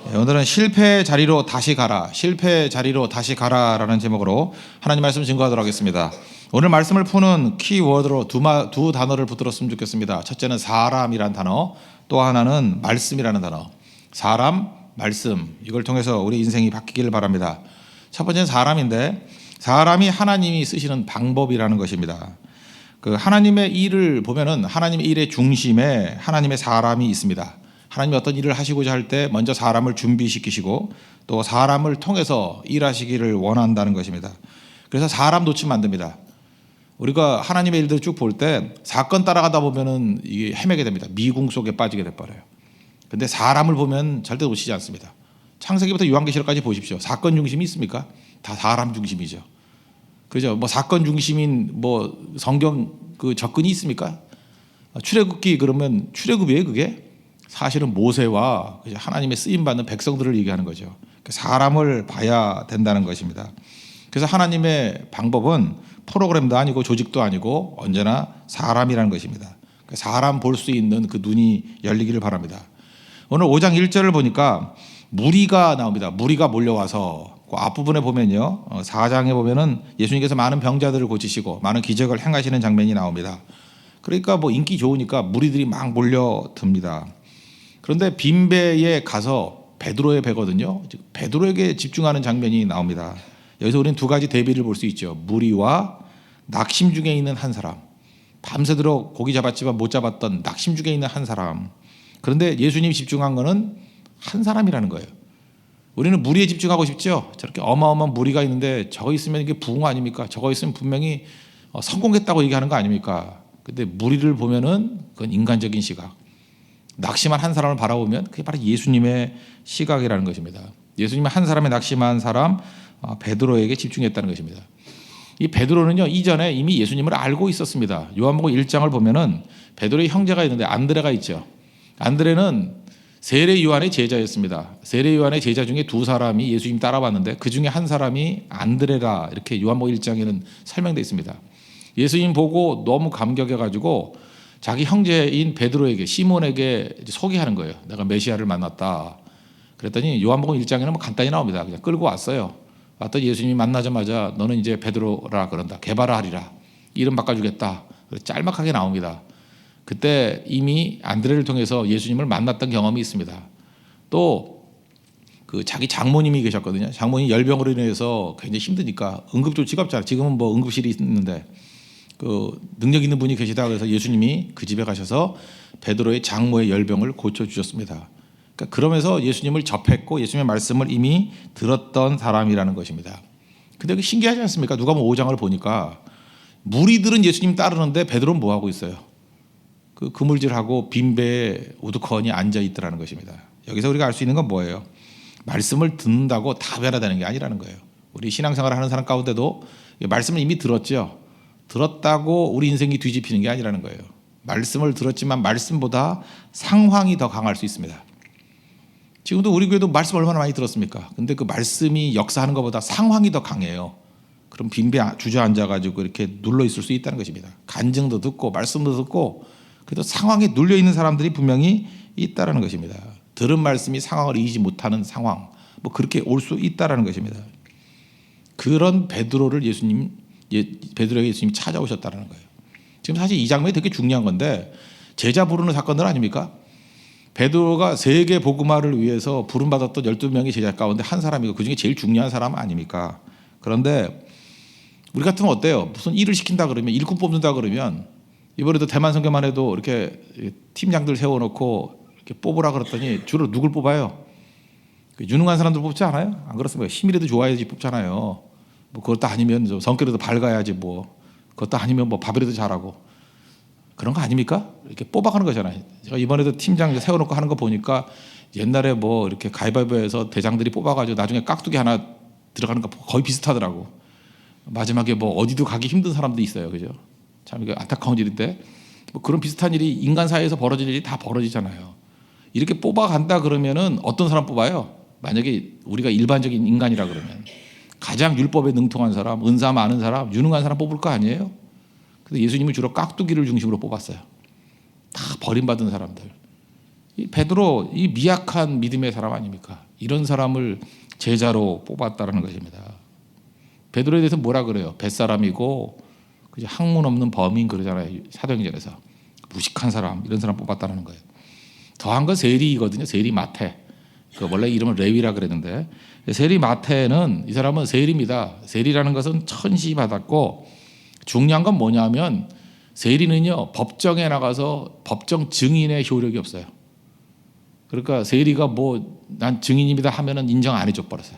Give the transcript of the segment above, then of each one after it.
오늘은 실패 자리로 다시 가라, 실패 자리로 다시 가라라는 제목으로 하나님 말씀 증거하도록 하겠습니다. 오늘 말씀을 푸는 키워드로 두 단어를 붙들었으면 좋겠습니다. 첫째는 사람이란 단어, 또 하나는 말씀이라는 단어. 사람, 말씀, 이걸 통해서 우리 인생이 바뀌기를 바랍니다. 첫 번째는 사람인데, 사람이 하나님이 쓰시는 방법이라는 것입니다. 그 하나님의 일을 보면은 하나님의 일의 중심에 하나님의 사람이 있습니다. 하나님이 어떤 일을 하시고자 할 때 먼저 사람을 준비시키시고 또 사람을 통해서 일하시기를 원한다는 것입니다. 그래서 사람 놓치면 안 됩니다. 우리가 하나님의 일들을 쭉 볼 때 사건 따라가다 보면은 이게 헤매게 됩니다. 미궁 속에 빠지게 돼버려요. 근데 사람을 보면 절대 놓치지 않습니다. 창세기부터 요한계시록까지 보십시오. 사건 중심이 있습니까? 다 사람 중심이죠. 그죠? 뭐 사건 중심인 뭐 성경 그 접근이 있습니까? 출애굽기 그러면 출애굽이에요, 그게? 사실은 모세와 하나님의 쓰임 받는 백성들을 얘기하는 거죠. 사람을 봐야 된다는 것입니다. 그래서 하나님의 방법은 프로그램도 아니고 조직도 아니고 언제나 사람이라는 것입니다. 사람 볼 수 있는 그 눈이 열리기를 바랍니다. 오늘 5장 1절을 보니까 무리가 나옵니다. 무리가 몰려와서 그 앞부분에 보면요, 4장에 보면은 예수님께서 많은 병자들을 고치시고 많은 기적을 행하시는 장면이 나옵니다. 그러니까 뭐 인기 좋으니까 무리들이 막 몰려듭니다. 그런데 빈배에 가서 베드로의 배거든요. 베드로에게 집중하는 장면이 나옵니다. 여기서 우리는 두 가지 대비를 볼 수 있죠. 무리와 낙심 중에 있는 한 사람. 밤새도록 고기 잡았지만 못 잡았던 낙심 중에 있는 한 사람. 그런데 예수님이 집중한 거는 한 사람이라는 거예요. 우리는 무리에 집중하고 싶죠. 저렇게 어마어마한 무리가 있는데 저거 있으면 이게 부흥 아닙니까? 저거 있으면 분명히 성공했다고 얘기하는 거 아닙니까? 근데 무리를 보면은 그건 인간적인 시각. 낙심한 한 사람을 바라보면 그게 바로 예수님의 시각이라는 것입니다. 예수님은 한 사람의 낙심한 사람 베드로에게 집중했다는 것입니다. 이 베드로는요, 이전에 이미 예수님을 알고 있었습니다. 요한복음 1장을 보면은 베드로의 형제가 있는데 안드레가 있죠. 안드레는 세례 요한의 제자였습니다. 세례 요한의 제자 중에 두 사람이 예수님 따라왔는데 그 중에 한 사람이 안드레라, 이렇게 요한복음 1장에는 설명되어 있습니다. 예수님 보고 너무 감격해가지고 자기 형제인 베드로에게, 시몬에게 소개하는 거예요. 내가 메시아를 만났다. 그랬더니 요한복음 1장에는 뭐 간단히 나옵니다. 그냥 끌고 왔어요. 왔더니 예수님이 만나자마자 너는 이제 베드로라 그런다. 게바라 하리라. 이름 바꿔주겠다. 짤막하게 나옵니다. 그때 이미 안드레를 통해서 예수님을 만났던 경험이 있습니다. 또 그 자기 장모님이 계셨거든요. 장모님 열병으로 인해서 굉장히 힘드니까 응급조치가 없잖아요. 지금은 뭐 응급실이 있는데 그 능력 있는 분이 계시다 그래서 예수님이 그 집에 가셔서 베드로의 장모의 열병을 고쳐주셨습니다. 그러니까 그러면서 예수님을 접했고 예수님의 말씀을 이미 들었던 사람이라는 것입니다. 근데 그게 신기하지 않습니까? 누가복음 5장을 보니까 무리들은 예수님 따르는데 베드로는 뭐 하고 있어요? 그 그물질하고 빈배에 우두커니 앉아 있더라는 것입니다. 여기서 우리가 알 수 있는 건 뭐예요? 말씀을 듣는다고 다 변화되는 게 아니라는 거예요. 우리 신앙생활을 하는 사람 가운데도 말씀을 이미 들었죠. 들었다고 우리 인생이 뒤집히는 게 아니라는 거예요. 말씀을 들었지만 말씀보다 상황이 더 강할 수 있습니다. 지금도 우리 교회도 말씀 얼마나 많이 들었습니까? 근데 그 말씀이 역사하는 것보다 상황이 더 강해요. 그럼 빈배 주저앉아가지고 이렇게 눌러 있을 수 있다는 것입니다. 간증도 듣고 말씀도 듣고 그래도 상황에 눌려 있는 사람들이 분명히 있다는 것입니다. 들은 말씀이 상황을 이기지 못하는 상황, 뭐 그렇게 올 수 있다는 것입니다. 그런 베드로를 베드로에게 예수님이 찾아오셨다는 거예요. 지금 사실 이 장면이 되게 중요한 건데 제자 부르는 사건들 아닙니까? 베드로가 세계 복음화를 위해서 부름받았던 12명의 제자 가운데 한 사람이고 그중에 제일 중요한 사람 아닙니까? 그런데 우리 같으면 어때요? 무슨 일을 시킨다 그러면, 일꾼 뽑는다 그러면, 이번에도 대만 선교만 해도 이렇게 팀장들 세워놓고 이렇게 뽑으라 그랬더니 주로 누굴 뽑아요? 유능한 사람들 뽑지 않아요? 안 그렇습니까? 힘이라도 좋아야지 뽑잖아요. 뭐 그것도 아니면 좀 성격이라도 밝아야지 뭐, 그것도 아니면 뭐 밥이라도 잘하고, 그런 거 아닙니까? 이렇게 뽑아가는 거잖아요. 제가 이번에도 팀장 세워놓고 하는 거 보니까 옛날에 뭐 이렇게 가위바위보에서 대장들이 뽑아가지고 나중에 깍두기 하나 들어가는 거 거의 비슷하더라고. 마지막에 뭐 어디도 가기 힘든 사람도 있어요. 그죠? 참 이게 안타까운 일인데 뭐 그런 비슷한 일이 인간 사회에서 벌어질 일이 다 벌어지잖아요. 이렇게 뽑아간다 그러면은 어떤 사람 뽑아요? 만약에 우리가 일반적인 인간이라 그러면 가장 율법에 능통한 사람, 은사 많은 사람, 유능한 사람 뽑을 거 아니에요? 근데 예수님은 주로 깍두기를 중심으로 뽑았어요. 다 버림받은 사람들. 이 베드로 이 미약한 믿음의 사람 아닙니까? 이런 사람을 제자로 뽑았다라는 것입니다. 베드로에 대해서 뭐라 그래요? 뱃사람이고 학문 없는 범인 그러잖아요. 사도행전에서 무식한 사람 이런 사람 뽑았다는 거예요. 더한 건 세리거든요. 세리 마태. 그 원래 이름은 레위라 그랬는데 세리 마태는 이 사람은 세리입니다. 세리라는 것은 천시 받았고 중요한 건 뭐냐면 세리는요 법정에 나가서 법정 증인의 효력이 없어요. 그러니까 세리가 뭐 난 증인입니다 하면은 인정 안 해줘 버렸어요.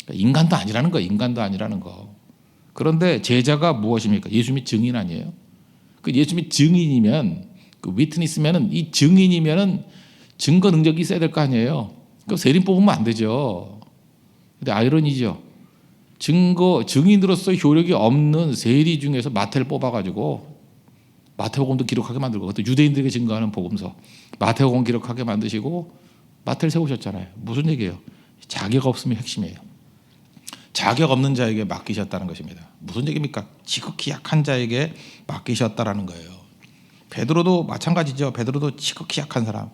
그러니까 인간도 아니라는 거, 인간도 아니라는 거. 그런데 제자가 무엇입니까? 예수님이 증인 아니에요? 그 예수님이 증인이면 그 위트니스면은 이 증인이면은 증거 능력이 있어야 될 거 아니에요. 그 세리 뽑으면 안 되죠. 근데 아이러니죠. 증인으로서 효력이 없는 세리 중에서 마태를 뽑아가지고 마태복음도 기록하게 만들고 그것도 유대인들에게 증거하는 복음서 마태복음 기록하게 만드시고 마태를 세우셨잖아요. 무슨 얘기예요? 자격 없음이 핵심이에요. 자격 없는 자에게 맡기셨다는 것입니다. 무슨 얘기입니까? 지극히 약한 자에게 맡기셨다라는 거예요. 베드로도 마찬가지죠. 베드로도 지극히 약한 사람.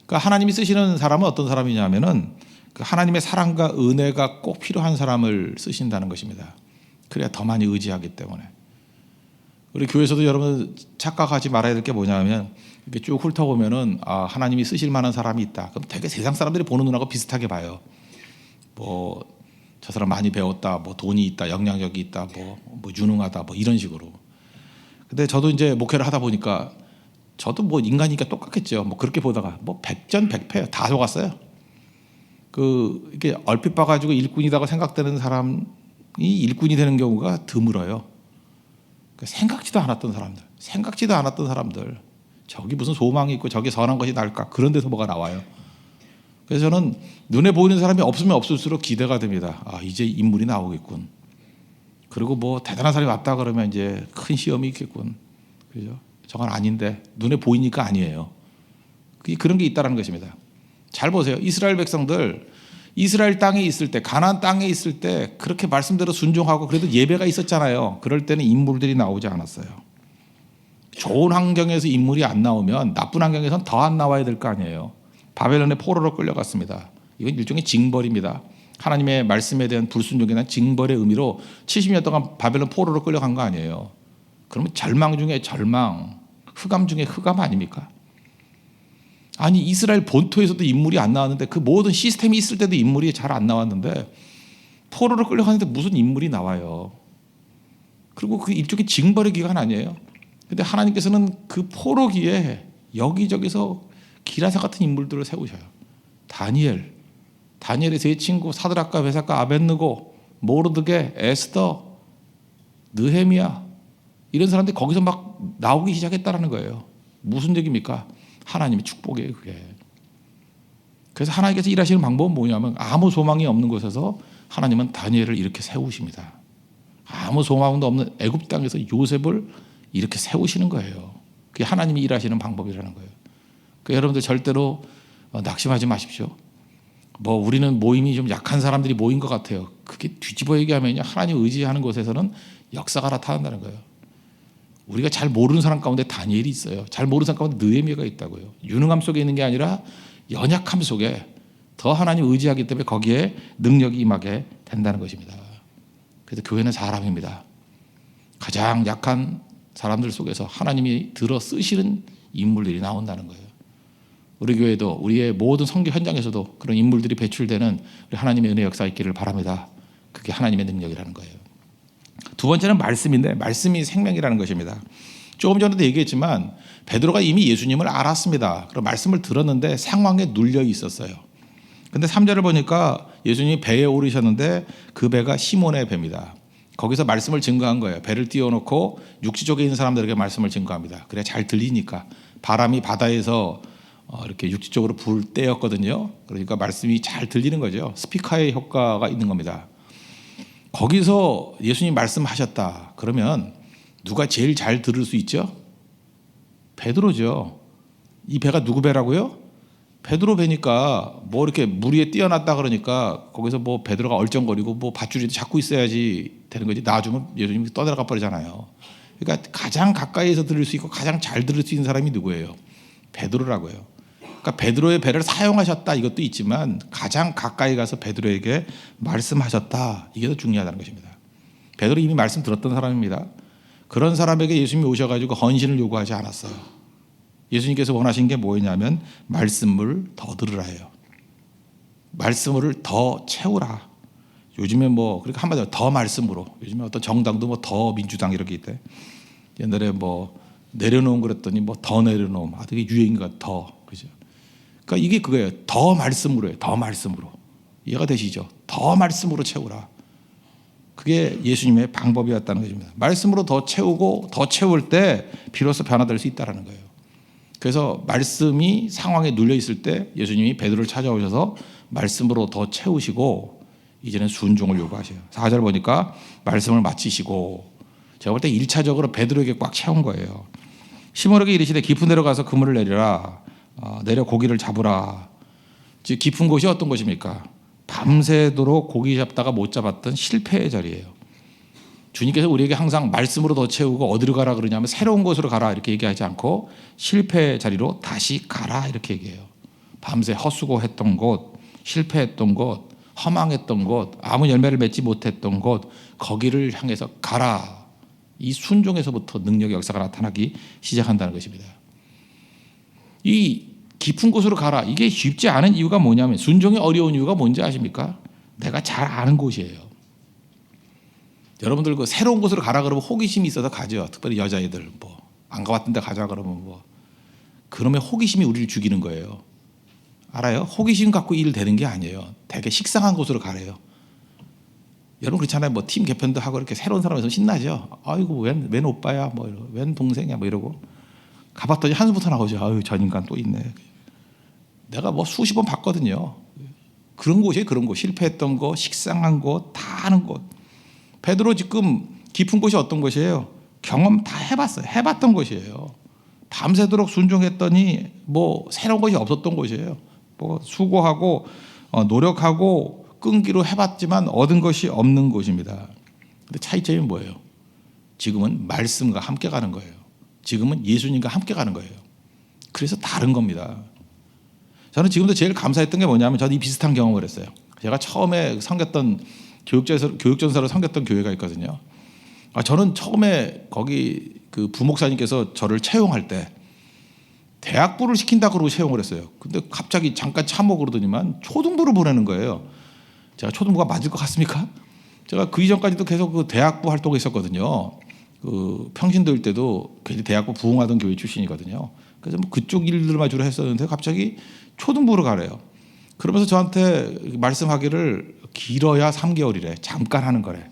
그러니까 하나님이 쓰시는 사람은 어떤 사람이냐면은 그 하나님의 사랑과 은혜가 꼭 필요한 사람을 쓰신다는 것입니다. 그래야 더 많이 의지하기 때문에. 우리 교회에서도 여러분 착각하지 말아야 될 게 뭐냐면 이렇게 쭉 훑어보면은 아, 하나님이 쓰실 만한 사람이 있다. 그럼 되게 세상 사람들이 보는 눈하고 비슷하게 봐요. 뭐 저 사람 많이 배웠다, 뭐 돈이 있다, 영향력이 있다, 뭐 유능하다, 뭐 이런 식으로. 근데 저도 이제 목회를 하다 보니까 저도 뭐 인간이니까 똑같겠죠. 뭐 그렇게 보다가 뭐 백전백패 다 속았어요. 그 이게 얼핏 봐가지고 일꾼이라고 생각되는 사람이 일꾼이 되는 경우가 드물어요. 생각지도 않았던 사람들, 저기 무슨 소망이 있고 저기 선한 것이 날까 그런 데서 뭐가 나와요. 그래서 저는 눈에 보이는 사람이 없으면 없을수록 기대가 됩니다. 아, 이제 인물이 나오겠군. 그리고 뭐 대단한 사람이 왔다 그러면 이제 큰 시험이 있겠군. 그죠? 저건 아닌데 눈에 보이니까 아니에요. 그런 게 있다는 것입니다. 잘 보세요. 이스라엘 백성들 이스라엘 땅에 있을 때 가나안 땅에 있을 때 그렇게 말씀대로 순종하고 그래도 예배가 있었잖아요. 그럴 때는 인물들이 나오지 않았어요. 좋은 환경에서 인물이 안 나오면 나쁜 환경에서는 더 안 나와야 될 거 아니에요. 바벨론의 포로로 끌려갔습니다. 이건 일종의 징벌입니다. 하나님의 말씀에 대한 불순종에 대한 징벌의 의미로 70년 동안 바벨론 포로로 끌려간 거 아니에요. 그러면 절망 중에 절망, 흑암 중에 흑암 아닙니까? 아니 이스라엘 본토에서도 인물이 안 나왔는데 그 모든 시스템이 있을 때도 인물이 잘 안 나왔는데 포로로 끌려가는데 무슨 인물이 나와요. 그리고 그 일종의 징벌의 기간 아니에요. 그런데 하나님께서는 그 포로기에 여기저기서 기라사 같은 인물들을 세우셔요. 다니엘의 세 친구 사드락과 메삭과 아벳느고, 모르드게, 에스더, 느헤미야 이런 사람들이 거기서 막 나오기 시작했다는 거예요. 무슨 얘기입니까? 하나님의 축복이에요, 그게. 그래서 하나님께서 일하시는 방법은 뭐냐면 아무 소망이 없는 곳에서 하나님은 다니엘을 이렇게 세우십니다. 아무 소망도 없는 애굽 땅에서 요셉을 이렇게 세우시는 거예요. 그게 하나님이 일하시는 방법이라는 거예요. 그러니까 여러분들 절대로 낙심하지 마십시오. 뭐 우리는 모임이 좀 약한 사람들이 모인 것 같아요. 그게 뒤집어 얘기하면요, 하나님 의지하는 곳에서는 역사가 나타난다는 거예요. 우리가 잘 모르는 사람 가운데 다니엘이 있어요. 잘 모르는 사람 가운데 느헤미야가 있다고요. 유능함 속에 있는 게 아니라 연약함 속에 더 하나님 의지하기 때문에 거기에 능력이 임하게 된다는 것입니다. 그래서 교회는 사람입니다. 가장 약한 사람들 속에서 하나님이 들어 쓰시는 인물들이 나온다는 거예요. 우리 교회도 우리의 모든 선교 현장에서도 그런 인물들이 배출되는 우리 하나님의 은혜 역사 있기를 바랍니다. 그게 하나님의 능력이라는 거예요. 두 번째는 말씀인데 말씀이 생명이라는 것입니다. 조금 전에도 얘기했지만 베드로가 이미 예수님을 알았습니다. 그리고 말씀을 들었는데 상황에 눌려 있었어요. 근데 3절을 보니까 예수님이 배에 오르셨는데 그 배가 시몬의 배입니다. 거기서 말씀을 증거한 거예요. 배를 띄워놓고 육지 쪽에 있는 사람들에게 말씀을 증거합니다. 그래 잘 들리니까. 바람이 바다에서 이렇게 육지 쪽으로 불 때였거든요. 그러니까 말씀이 잘 들리는 거죠. 스피커의 효과가 있는 겁니다. 거기서 예수님 말씀하셨다. 그러면 누가 제일 잘 들을 수 있죠? 베드로죠. 이 배가 누구 배라고요? 베드로 배니까 뭐 이렇게 물 위에 띄어놨다 그러니까 거기서 뭐 베드로가 얼쩡거리고 뭐 밧줄이 잡고 있어야지 되는 거지. 놔주면 예수님이 떠내려가 버리잖아요. 그러니까 가장 가까이에서 들을 수 있고 가장 잘 들을 수 있는 사람이 누구예요? 베드로라고요. 그러니까 그러니까 베드로의 배를 사용하셨다 이것도 있지만 가장 가까이 가서 베드로에게 말씀하셨다 이게 더 중요하다는 것입니다. 베드로 이미 말씀 들었던 사람입니다. 그런 사람에게 예수님이 오셔가지고 헌신을 요구하지 않았어요. 예수님께서 원하신 게 뭐였냐면 말씀을 더 들으라예요. 말씀을 더 채우라. 요즘에 뭐 그렇게 한마디로 더 말씀으로, 요즘에 어떤 정당도 뭐 더 민주당 이렇게 있대. 옛날에 뭐 내려놓음 그랬더니 뭐 더 내려놓음. 아, 되게 유행인가 더. 그죠? 그러니까 이게 그거예요. 더 말씀으로요. 더 말씀으로. 이해가 되시죠? 더 말씀으로 채우라. 그게 예수님의 방법이었다는 것입니다. 말씀으로 더 채우고 더 채울 때 비로소 변화될 수 있다는 거예요. 그래서 말씀이 상황에 눌려 있을 때 예수님이 베드로를 찾아오셔서 말씀으로 더 채우시고 이제는 순종을 요구하셔요. 4절 보니까 말씀을 마치시고, 제가 볼 때 1차적으로 베드로에게 꽉 채운 거예요. 시몬에게 이르시되 깊은 데로 가서 그물을 내리라. 내려 고기를 잡으라. 즉 깊은 곳이 어떤 곳입니까? 밤새도록 고기 잡다가 못 잡았던 실패의 자리예요. 주님께서 우리에게 항상 말씀으로 더 채우고 어디로 가라 그러냐면 새로운 곳으로 가라 이렇게 얘기하지 않고 실패의 자리로 다시 가라 이렇게 얘기해요. 밤새 헛수고했던 곳, 실패했던 곳, 허망했던 곳, 아무 열매를 맺지 못했던 곳, 거기를 향해서 가라. 이 순종에서부터 능력의 역사가 나타나기 시작한다는 것입니다. 이 깊은 곳으로 가라. 이게 쉽지 않은 이유가 뭐냐면, 순종이 어려운 이유가 뭔지 아십니까? 내가 잘 아는 곳이에요. 여러분들 그 새로운 곳으로 가라 그러면 호기심이 있어서 가죠. 특별히 여자애들 뭐 안 가봤던 데 가자 그러면 뭐, 그러면 호기심이 우리를 죽이는 거예요. 알아요? 호기심 갖고 일 되는 게 아니에요. 되게 식상한 곳으로 가래요. 여러분 그렇잖아요. 뭐 팀 개편도 하고 이렇게 새로운 사람에서 신나죠. 아이고 웬 오빠야, 뭐 웬 동생이야, 뭐 이러고 가봤더니 한숨부터 나오죠. 아유 전 인간 또 있네. 내가 뭐 수십 번 봤거든요. 그런 곳이에요. 그런 곳. 실패했던 곳, 식상한 곳, 다 아는 곳. 베드로 지금 깊은 곳이 어떤 곳이에요? 경험 다 해봤어요. 해봤던 곳이에요. 밤새도록 순종했더니 뭐 새로운 것이 없었던 곳이에요. 뭐 수고하고 노력하고 끈기로 해봤지만 얻은 것이 없는 곳입니다. 근데 차이점이 뭐예요? 지금은 말씀과 함께 가는 거예요. 지금은 예수님과 함께 가는 거예요. 그래서 다른 겁니다. 저는 지금도 제일 감사했던 게 뭐냐면, 저는 이 비슷한 경험을 했어요. 제가 처음에 섬겼던 교육전사로 섬겼던 교회가 있거든요. 저는 처음에 거기 그 부목사님께서 저를 채용할 때 대학부를 시킨다 그러고 채용을 했어요. 근데 갑자기 잠깐 참모 그러더니만 초등부를 보내는 거예요. 제가 초등부가 맞을 것 같습니까? 제가 그 이전까지도 계속 그 대학부 활동을 했었거든요. 그 평신도일 때도 괜히 대학부 부흥하던 교회 출신이거든요. 그래서 뭐 그쪽 일들만 주로 했었는데 갑자기 초등부로 가래요. 그러면서 저한테 말씀하기를 길어야 3개월이래. 잠깐 하는 거래.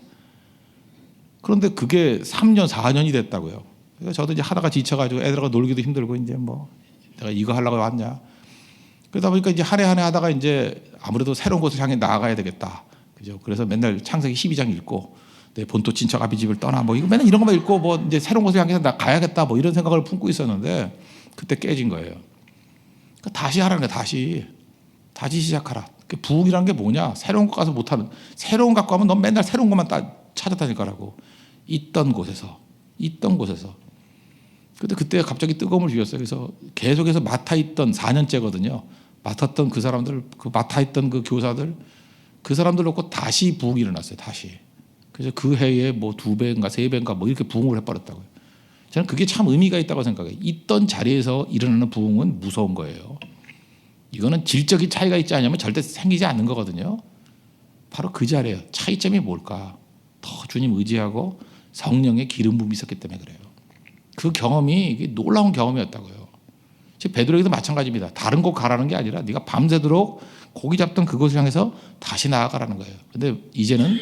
그런데 그게 3년, 4년이 됐다고요. 그래서 저도 이제 하다가 지쳐가지고 애들하고 놀기도 힘들고 이제 뭐 내가 이거 하려고 왔냐. 그러다 보니까 이제 한 해 한 해 하다가 이제 아무래도 새로운 곳을 향해 나아가야 되겠다. 그죠? 그래서 맨날 창세기 12장 읽고 내 본토 친척 아비 집을 떠나 뭐 이거 맨날 이런 것만 읽고 뭐 이제 새로운 곳을 향해서 나 가야겠다 뭐 이런 생각을 품고 있었는데 그때 깨진 거예요. 그러니까 다시 하라는 거야. 다시 시작하라. 부흥이란 게 뭐냐? 새로운 것 가서 못하는, 새로운 것 갖고 하면 넌 맨날 새로운 것만 찾아다닐 거라고. 있던 곳에서. 근데 그때 갑자기 뜨거움을 주셨어요. 그래서 계속해서 맡아있던 4년째거든요. 맡았던 그 사람들, 그 맡아있던 그 교사들, 그 사람들 놓고 다시 부흥이 일어났어요. 다시. 그래서 그 해에 뭐 2배인가 3배인가 뭐 이렇게 부흥을 해버렸다고요. 저는 그게 참 의미가 있다고 생각해요. 있던 자리에서 일어나는 부흥은 무서운 거예요. 이거는 질적인 차이가 있지 않으면 절대 생기지 않는 거거든요. 바로 그 자리예요. 차이점이 뭘까? 더 주님 의지하고 성령의 기름 부음이 있었기 때문에 그래요. 그 경험이 이게 놀라운 경험이었다고요. 즉 베드로에게도 마찬가지입니다. 다른 곳 가라는 게 아니라 네가 밤새도록 고기 잡던 그곳을 향해서 다시 나아가라는 거예요. 근데 이제는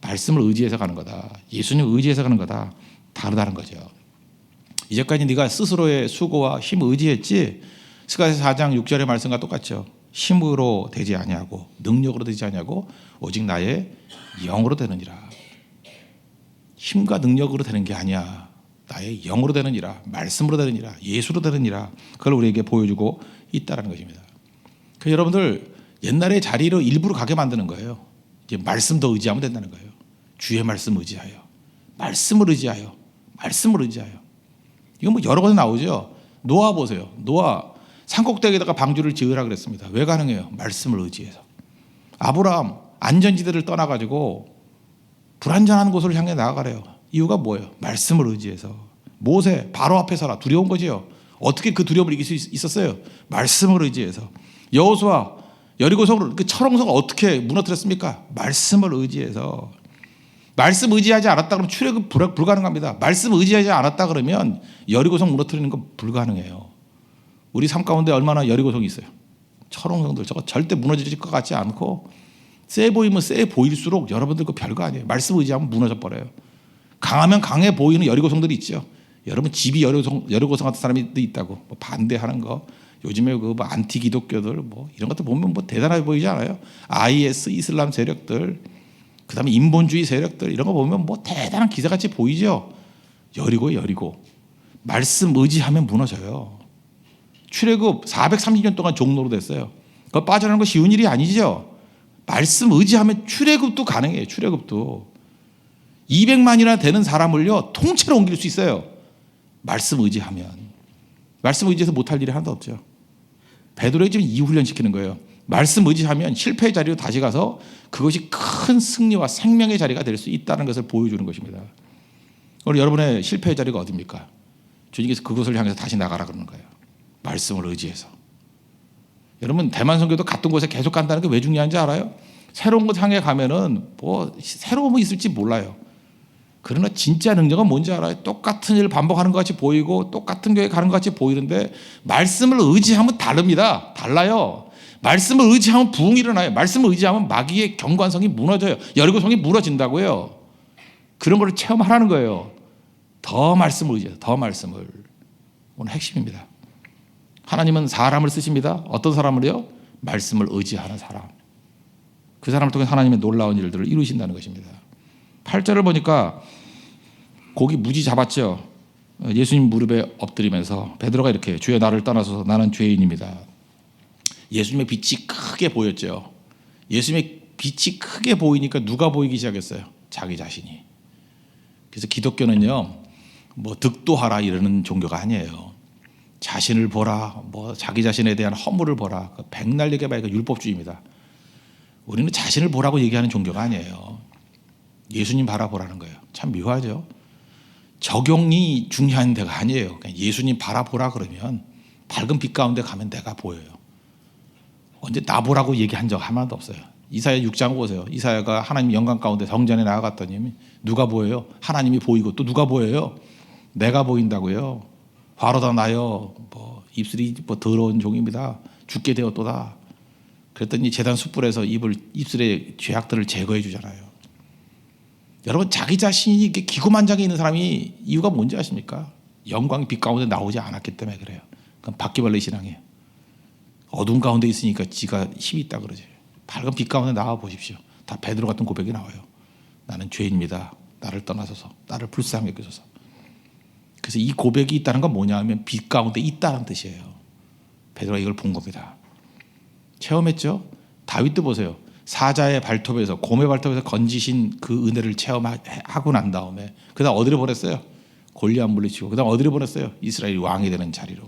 말씀을 의지해서 가는 거다. 예수님을 의지해서 가는 거다. 다르다는 거죠. 이제까지 네가 스스로의 수고와 힘을 의지했지, 스가랴서 4장 6절의 말씀과 똑같죠. 힘으로 되지 아니하고 능력으로 되지 아니하고 오직 나의 영으로 되느니라. 힘과 능력으로 되는 게 아니야. 나의 영으로 되느니라. 말씀으로 되느니라. 예수로 되느니라. 그걸 우리에게 보여주고 있다는 것입니다. 그래서 여러분들 옛날의 자리로 일부러 가게 만드는 거예요. 이제 말씀 더 의지하면 된다는 거예요. 주의 말씀 의지하여, 말씀을 의지하여, 말씀을 의지하여. 이건 뭐 여러 가지 나오죠. 노아 보세요. 노아 산꼭대기에다가 방주를 지으라 그랬습니다. 왜 가능해요? 말씀을 의지해서. 아브라함 안전지대를 떠나가지고 불안전한 곳을 향해 나아가래요. 이유가 뭐예요? 말씀을 의지해서. 모세 바로 앞에 서라. 두려운 거지요. 어떻게 그 두려움을 이길 수 있었어요? 말씀을 의지해서. 여호수아 여리고성을 그 철옹성을 어떻게 무너뜨렸습니까? 말씀을 의지해서. 말씀 의지하지 않았다 그러면 출애굽 불가능합니다. 말씀 의지하지 않았다 그러면 여리고성 무너뜨리는 건 불가능해요. 우리 삶 가운데 얼마나 여리고성이 있어요. 철옹성들 저거 절대 무너질 것 같지 않고 세 보이면 세 보일수록 여러분들 그 별거 아니에요. 말씀 의지하면 무너져 버려요. 강하면 강해 보이는 여리고성들이 있죠. 여러분 집이 여리고성 같은 사람이 있다고 뭐 반대하는 거 요즘에 그 뭐 안티 기독교들 뭐 이런 것들 보면 뭐 대단해 보이지 않아요? IS 이슬람 세력들 그다음에 인본주의 세력들 이런 거 보면 뭐 대단한 기사같이 보이죠. 여리고 말씀 의지하면 무너져요. 출애굽 430년 동안 종로로 됐어요. 그거 빠져나가는 거 쉬운 일이 아니죠. 말씀 의지하면 출애굽도 가능해요. 출애굽도 200만이나 되는 사람을요 통째로 옮길 수 있어요. 말씀 의지하면. 말씀 의지해서 못할 일이 하나도 없죠. 베드로에게 지금 이 훈련 시키는 거예요. 말씀 의지하면 실패의 자리로 다시 가서 그것이 큰 승리와 생명의 자리가 될 수 있다는 것을 보여주는 것입니다. 오늘 여러분의 실패의 자리가 어디입니까? 주님께서 그것을 향해서 다시 나가라 그러는 거예요. 말씀을 의지해서. 여러분 대만 선교도 갔던 곳에 계속 간다는 게 왜 중요한지 알아요? 새로운 곳 향해 가면은 뭐 새로움이 있을지 몰라요. 그러나 진짜 능력은 뭔지 알아요? 똑같은 일을 반복하는 것 같이 보이고 똑같은 교회 가는 것 같이 보이는데 말씀을 의지하면 다릅니다. 달라요. 말씀을 의지하면 부흥이 일어나요. 말씀을 의지하면 마귀의 경관성이 무너져요. 여리고성이 무너진다고요. 그런 걸 체험하라는 거예요. 더 말씀을 의지해서 더 말씀을. 오늘 핵심입니다. 하나님은 사람을 쓰십니다. 어떤 사람을요? 말씀을 의지하는 사람. 그 사람을 통해 하나님의 놀라운 일들을 이루신다는 것입니다. 8절을 보니까 고기 무지 잡았죠. 예수님 무릎에 엎드리면서 베드로가 이렇게 주여 나를 떠나소서 나는 죄인입니다. 예수님의 빛이 크게 보였죠. 예수님의 빛이 크게 보이니까 누가 보이기 시작했어요? 자기 자신이. 그래서 기독교는요 뭐 득도하라 이러는 종교가 아니에요. 자신을 보라, 뭐 자기 자신에 대한 허물을 보라. 백날 얘기해봐야 율법주의입니다. 우리는 자신을 보라고 얘기하는 종교가 아니에요. 예수님 바라보라는 거예요. 참 묘하죠. 적용이 중요한 데가 아니에요. 그냥 예수님 바라보라 그러면 밝은 빛 가운데 가면 내가 보여요. 언제 나 보라고 얘기한 적 한 번도 없어요. 이사야 6장 보세요. 이사야가 하나님 영광 가운데 성전에 나아갔더니 누가 보여요? 하나님이 보이고 또 누가 보여요? 내가 보인다고요. 화로다 나여 뭐 입술이 뭐 더러운 종입니다. 죽게 되었도다. 그랬더니 제단 숯불에서 입술의 죄악들을 제거해 주잖아요. 여러분 자기 자신이 이렇게 기고만장해 있는 사람이 이유가 뭔지 아십니까? 영광이 빛 가운데 나오지 않았기 때문에 그래요. 그건 바퀴벌레 신앙이에요. 어둠 가운데 있으니까 지가 힘이 있다 그러지. 밝은 빛 가운데 나와 보십시오. 다 베드로 같은 고백이 나와요. 나는 죄인입니다. 나를 떠나소서. 나를 불쌍히 여기소서. 그래서 이 고백이 있다는 건 뭐냐 하면 빛 가운데 있다는 뜻이에요. 베드로가 이걸 본 겁니다. 체험했죠? 다윗도 보세요. 사자의 발톱에서 곰의 발톱에서 건지신 그 은혜를 체험하고 난 다음에 그다음 어디로 보냈어요? 골리앗 물리치고 그다음 어디로 보냈어요? 이스라엘이 왕이 되는 자리로.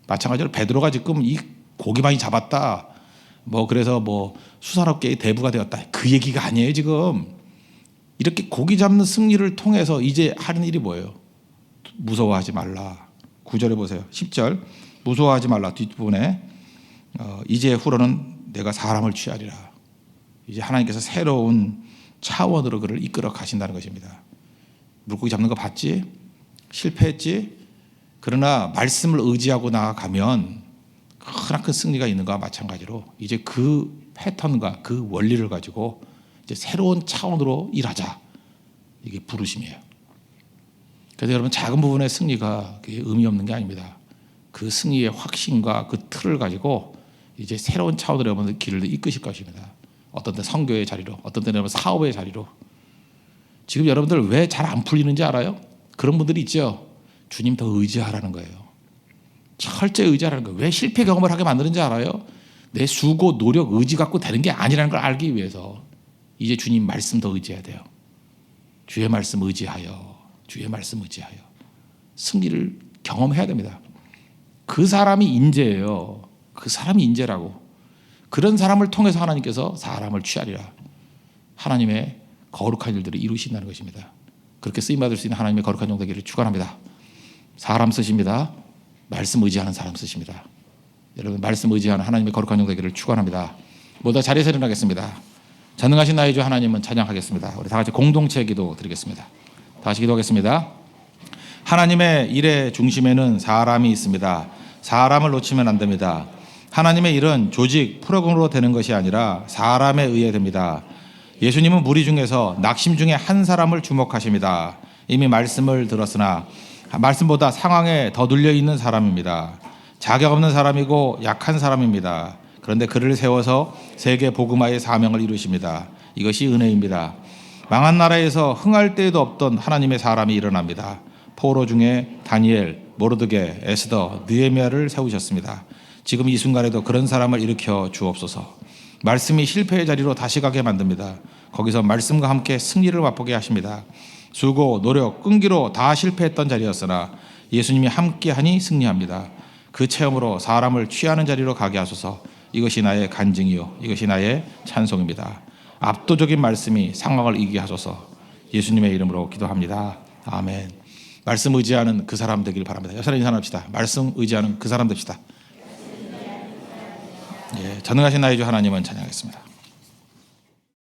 마찬가지로 베드로가 지금 이 고기 많이 잡았다. 뭐 그래서 뭐 수산업계의 대부가 되었다. 그 얘기가 아니에요 지금. 이렇게 고기 잡는 승리를 통해서 이제 하는 일이 뭐예요? 무서워하지 말라. 9절에 보세요. 10절 무서워하지 말라 뒷부분에 이제 후로는 내가 사람을 취하리라. 이제 하나님께서 새로운 차원으로 그를 이끌어 가신다는 것입니다. 물고기 잡는 거 봤지? 실패했지? 그러나 말씀을 의지하고 나아가면 크나큰 승리가 있는 것과 마찬가지로 이제 그 패턴과 그 원리를 가지고 이제 새로운 차원으로 일하자. 이게 부르심이에요. 그래서 여러분 작은 부분의 승리가 의미 없는 게 아닙니다. 그 승리의 확신과 그 틀을 가지고 이제 새로운 차원으로 여러분들 길을 이끄실 것입니다. 어떤 때 선교의 자리로, 어떤 때는 여러분 사업의 자리로. 지금 여러분들 왜 잘 안 풀리는지 알아요? 그런 분들이 있죠. 주님 더 의지하라는 거예요. 철저히 의지하라는 거예요. 왜 실패 경험을 하게 만드는지 알아요? 내 수고, 노력, 의지 갖고 되는 게 아니라는 걸 알기 위해서 이제 주님 말씀 더 의지해야 돼요. 주의 말씀 의지하여, 주의 말씀 의지하여 승리를 경험해야 됩니다. 그 사람이 인재예요. 그 사람이 인재라고. 그런 사람을 통해서 하나님께서 사람을 취하리라. 하나님의 거룩한 일들을 이루신다는 것입니다. 그렇게 쓰임받을 수 있는 하나님의 거룩한 종 되기를 축원합니다. 사람 쓰십니다. 말씀 의지하는 사람 쓰십니다. 여러분 말씀 의지하는 하나님의 거룩한 종 되기를 축원합니다. 모두 자리에서 일어나겠습니다. 전능하신 나의 주 하나님은 찬양하겠습니다. 우리 다 같이 공동체 기도 드리겠습니다. 다시 기도하겠습니다. 하나님의 일의 중심에는 사람이 있습니다. 사람을 놓치면 안 됩니다. 하나님의 일은 조직, 프로그램으로 되는 것이 아니라 사람에 의해 됩니다. 예수님은 무리 중에서 낙심 중에 한 사람을 주목하십니다. 이미 말씀을 들었으나 말씀보다 상황에 더 눌려있는 사람입니다. 자격 없는 사람이고 약한 사람입니다. 그런데 그를 세워서 세계 복음화의 사명을 이루십니다. 이것이 은혜입니다. 망한 나라에서 흥할 때에도 없던 하나님의 사람이 일어납니다. 포로 중에 다니엘, 모르드게, 에스더, 느헤미야를 세우셨습니다. 지금 이 순간에도 그런 사람을 일으켜 주옵소서. 말씀이 실패의 자리로 다시 가게 만듭니다. 거기서 말씀과 함께 승리를 맛보게 하십니다. 수고, 노력, 끈기로 다 실패했던 자리였으나 예수님이 함께하니 승리합니다. 그 체험으로 사람을 취하는 자리로 가게 하소서. 이것이 나의 간증이요, 이것이 나의 찬송입니다. 압도적인 말씀이 상황을 이기게 하소서. 예수님의 이름으로 기도합니다. 아멘. 말씀 의지하는 그 사람 되길 바랍니다. 여러분 인사합시다. 말씀 의지하는 그 사람 됩시다. 예, 전능하신 나의 주 하나님은 찬양하겠습니다.